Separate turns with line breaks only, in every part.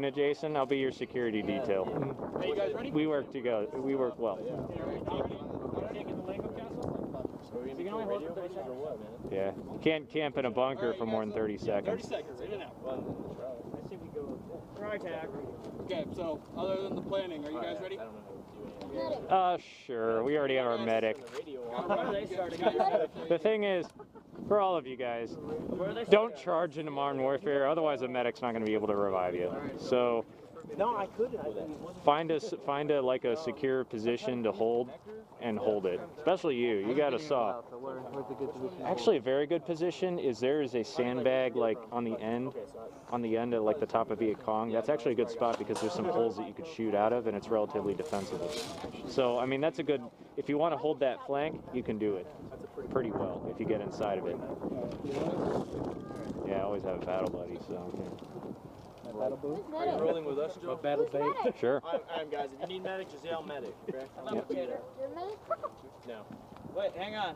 doing it, Jason? I'll be your security detail.
Are you guys ready?
We work together. We work well. Yeah. You can't camp in a bunker for more than 30 seconds.
30 seconds, in and out. I say we go try tag. Okay, so other than the planning, are you guys ready?
Sure. We already have our medic. The thing is, for all of you guys, don't charge into modern warfare, otherwise a medic's not going to be able to revive you. So
No, I couldn't.
find a like a secure position to hold and hold it. Especially you. You got a saw. Actually, a very good position is there is a sandbag like on the end of like the top of Viet Cong. That's actually a good spot because there's some holes that you could shoot out of and it's relatively defensible. So I mean that's a good. If you want to hold that flank, you can do it pretty well if you get inside of it. Yeah, I always have a battle buddy. So. Yeah.
Battle boot?
Are you rolling with us, Joe?
Battle bait?
Sure.
I'm guys. If you need medic, just yell medic. Correct?
Yep.
No.
Wait, hang on.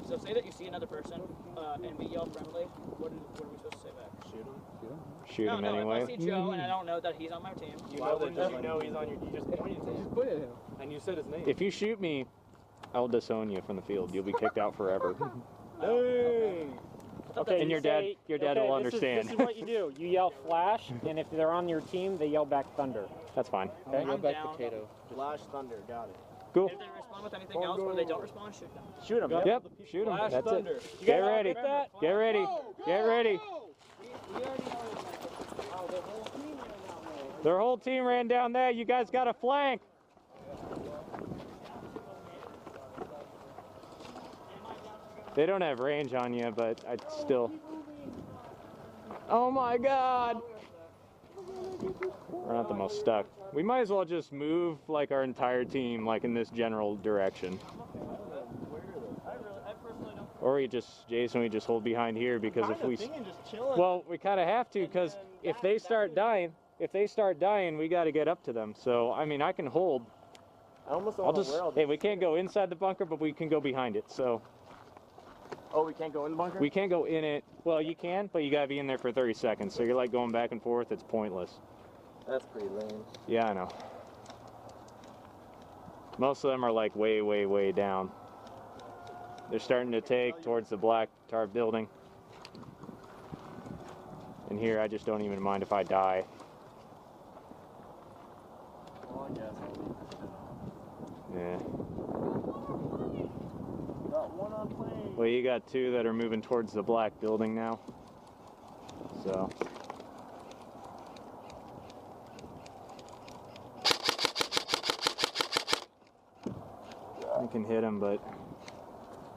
So say that you see another person and we yell friendly. What are we supposed to say back?
Shoot him.
Shoot him anyway.
If I see Joe and I don't know that he's on my team.
You know he's on your. You just pointed at him. You just pointed at him. And you said his name.
If you shoot me, I'll disown you from the field. You'll be kicked out forever.
Dang.
Okay,
And your dad will understand.
This is what you do. You yell flash, and if they're on your team, they yell back thunder.
That's fine.
Okay?
Yell back
down.
potato. Flash thunder. Got it.
Cool.
If they respond with anything else or they don't respond, shoot them.
Shoot them.
Yep. Shoot him.
Flash
That's
thunder.
it.
You
Get
guys all
ready.
get that?
Get ready. Get ready. Their whole team ran down there. You guys got a flank. They don't have range on you, but I'd still. Oh my God! We're not the most stuck. We might as well just move like our entire team, like in this general direction. Or we just, Jason, we just hold behind here because if we. Well, we kind of have to because if they start dying, we got to get up to them. So I mean, I can hold. Hey, we can't go inside the bunker, but we can go behind it. So.
Oh, we can't go in the bunker?
We can't go in it. Well, you can, but you gotta be in there for 30 seconds. So you're like going back and forth. It's pointless.
That's pretty lame.
Yeah, I know. Most of them are like way, way, way down. They're starting to take towards the black tar building. And here, I just don't even mind if I die.
Oh, I guess.
Yeah.
Got one on plane.
Well, you got two that are moving towards the black building now. So. We can hit them, but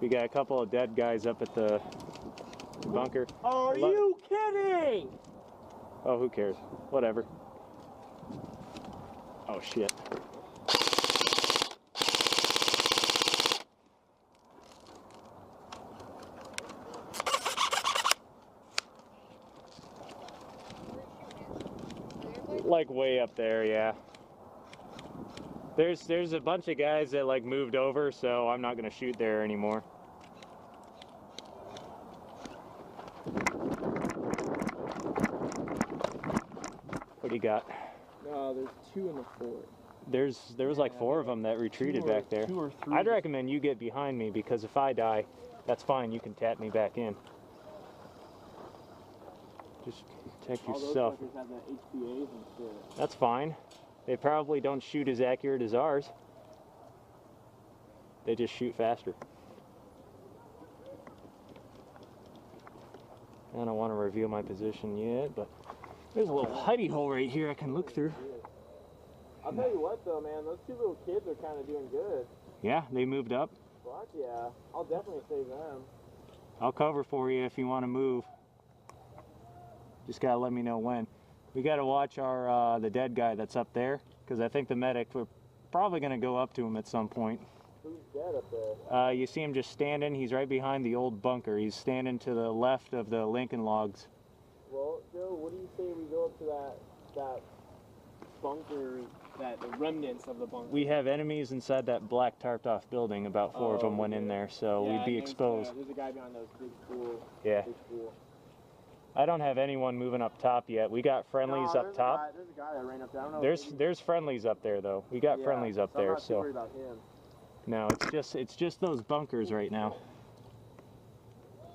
we got a couple of dead guys up at the bunker.
Are you kidding?
Oh, who cares? Whatever. Oh, shit. Like way up there, yeah. There's a bunch of guys that like moved over, so I'm not gonna shoot there anymore. What do you got?
No, there's two in the fort.
There was like 4 of them that retreated back there.
2 or 3.
I'd recommend you get behind me because if I die, that's fine. You can tap me back in. Just protect yourself.
All those fuckers have the HPAs and shit.
That's fine. They probably don't shoot as accurate as ours. They just shoot faster. I don't want to reveal my position yet, but there's a little hidey hole right here I can look through.
I'll tell you what though, man, those 2 little kids are kind of doing good.
Yeah, they moved up.
Fuck yeah, I'll definitely save them.
I'll cover for you if you want to move. Just gotta let me know when. We gotta watch our the dead guy that's up there, because I think the medic, we're probably gonna go up to him at some point.
Who's dead up there?
You see him just standing. He's right behind the old bunker. He's standing to the left of the Lincoln logs.
Well, Joe, what do you say we go up to that bunker, the remnants of the bunker?
We have enemies inside that black tarped off building. About 4 of them went in there, so
yeah,
we'd be exposed.
There's a guy behind those big pool.
Yeah.
Big pool.
I don't have anyone moving up top yet. We got friendlies up top.
There's a guy that ran up there. I don't know
There's friendlies up there though. We got friendlies up there,
I'm not too worried about him.
no, it's just those bunkers right now.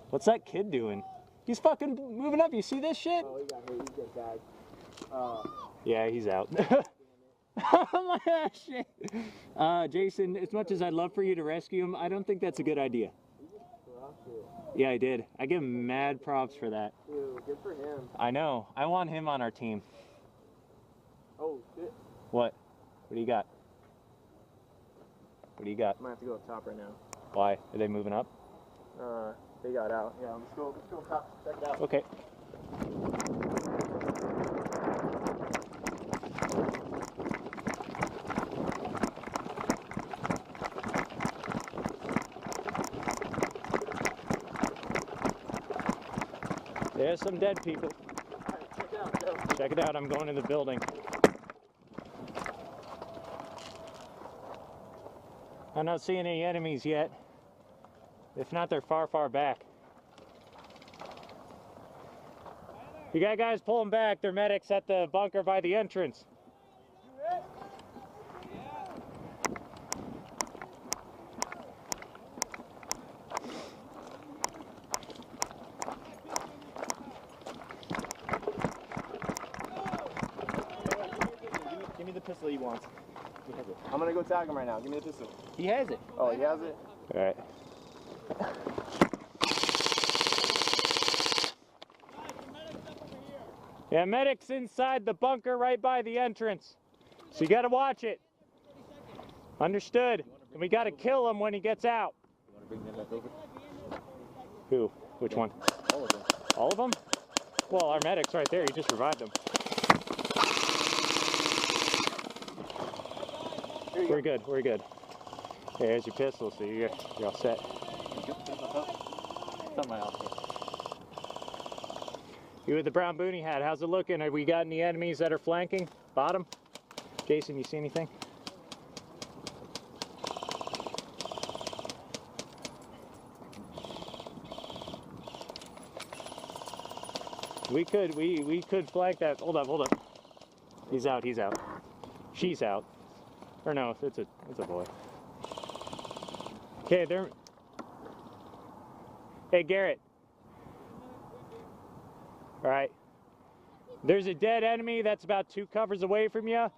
What's that kid doing? He's fucking moving up. You see this shit?
Oh, he got hit. He's getting tagged.
Yeah, he's out. Oh my shit. Jason, as much as I'd love for you to rescue him, I don't think that's a good idea. Yeah, I did. I give him mad props for that.
Dude, good for him.
I know. I want him on our team.
Oh, shit.
What? What do you got? What do you got?
I might have to go up top right now.
Why? Are they moving up?
They got out. Yeah, let's go up top. Check it out.
Okay. There's some dead people.
Check it out, Joe.
Check it out, I'm going to the building. I'm not seeing any enemies yet. If not, they're far, far back. You got guys pulling back. They're medics at the bunker by the entrance.
Give me the pistol he wants. He has it. I'm gonna go tag him right now. Give me the pistol.
He has it.
Oh, he has it?
All right. Yeah, medic's inside the bunker right by the entrance. So you gotta watch it. Understood. And we gotta kill him when he gets out.
You want to bring them back over?
Who? Which one?
All of them.
All of them? Well, our medic's right there. He just revived them. We're good. We're good. Hey, here's your pistol, so you're all set.
It's on my outfit.
You with the brown boonie hat, how's it looking? Have we got any enemies that are flanking? Bottom? Jason, you see anything? We could flank that. Hold up. He's out. She's out. Or no, it's a boy. Okay, there. Hey, Garrett. All right. There's a dead enemy that's about 2 covers away from you.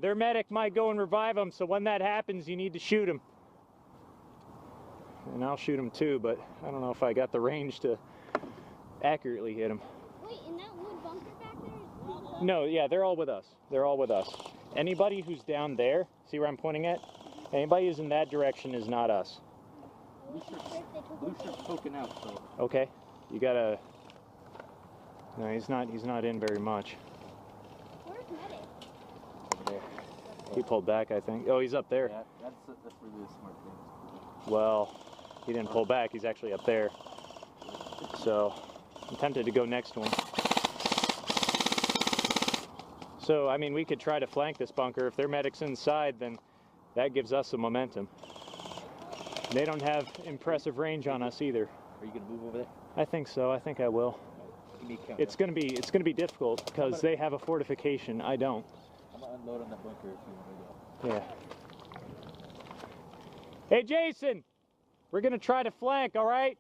Their medic might go and revive them, so when that happens, you need to shoot him. And I'll shoot him too, but I don't know if I got the range to accurately hit him.
Wait, in that wood bunker back there?
No, yeah, they're all with us. They're all with us. Anybody who's down there, see where I'm pointing at? Anybody who's in that direction is not us.
Blue shirt's poking out, so.
Okay, you gotta. No, he's not in very much.
Where's medic?
Over there.
He pulled back, I think. Oh, he's up there.
Yeah, that's really a smart thing.
Well, he didn't pull back. He's actually up there. So, I'm tempted to go next to him. So, I mean, we could try to flank this bunker. If their medic's inside, then that gives us some momentum. They don't have impressive range on us either.
Are you gonna move over there?
I think so. I think I will.
Give me a count.
It's gonna be difficult because they have a fortification. I don't.
I'm gonna unload on that bunker if you want to go.
Yeah. Hey, Jason, we're gonna try to flank. All right.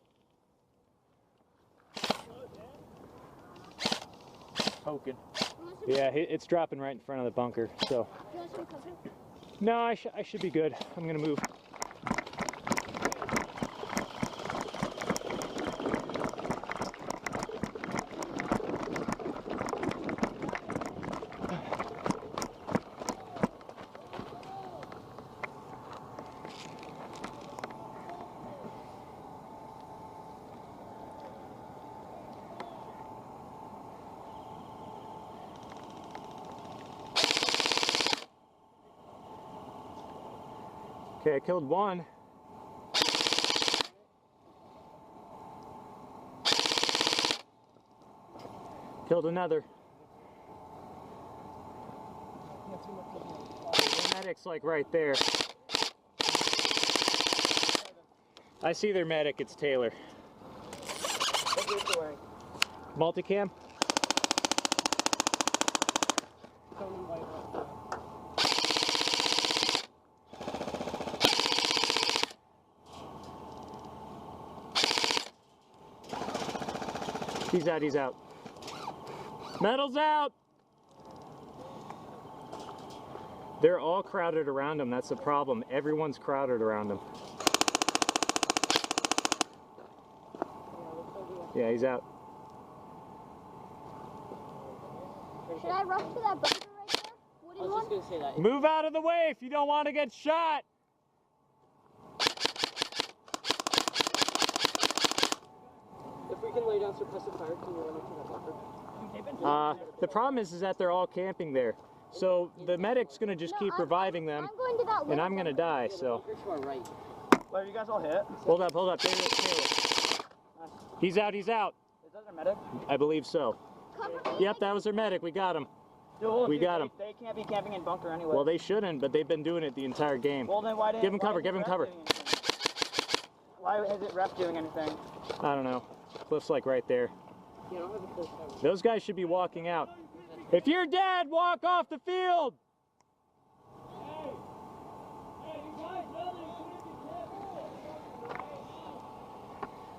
Poking.
Yeah, it's dropping right in front of the bunker. So.
You want some cover?
No, I should be good. I'm gonna move. Okay, I killed one. Killed another. The medic's like right there. I see their medic, it's Taylor. Multicam. He's out, he's out. Metal's out! They're all crowded around him, that's the problem. Everyone's crowded around him. Yeah, he's out.
Should I rush to that bunker right there? Wooden
I was
one?
just gonna say that.
Move out of the way if you don't want to get shot!
If we can lay down suppressive fire, can you run up to that bunker?
The problem is that they're all camping there. So the medic's gonna just keep reviving them,
I'm going to that
and I'm gonna die, so.
Right.
Where you guys all hit?
Hold up, hold up. There it is. He's out, he's out.
Is that their medic?
I believe so.
Cover me.
Yep, that was their medic. We got him. We got him.
They can't be camping in bunker anyway.
Well, they shouldn't, but they've been doing it the entire game.
Well, then why didn't?
Give him cover,
why
give him
isn't
cover.
ref doing anything? Why isn't ref doing anything?
I don't know. Cliff's like right there.
Yeah, I don't have a close cover.
Those guys should be walking out. If you're dead, walk off the field!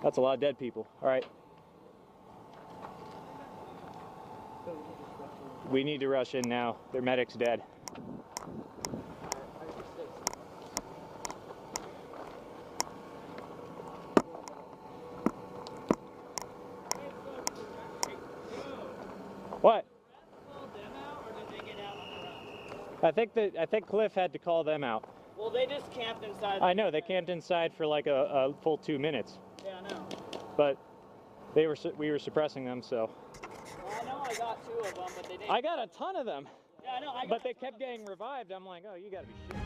That's a lot of dead people. All right. We need to rush in now. Their medic's dead. What? I think Cliff had to call them out.
Well, they just camped inside.
I know they camped inside for like a full 2 minutes,
Yeah, I know.
but we were suppressing them, so.
Well, I know I got 2 of them, but they didn't.
I got a ton of them,
Yeah, I know.
but they kept getting revived. I'm like, oh, you gotta be shitting.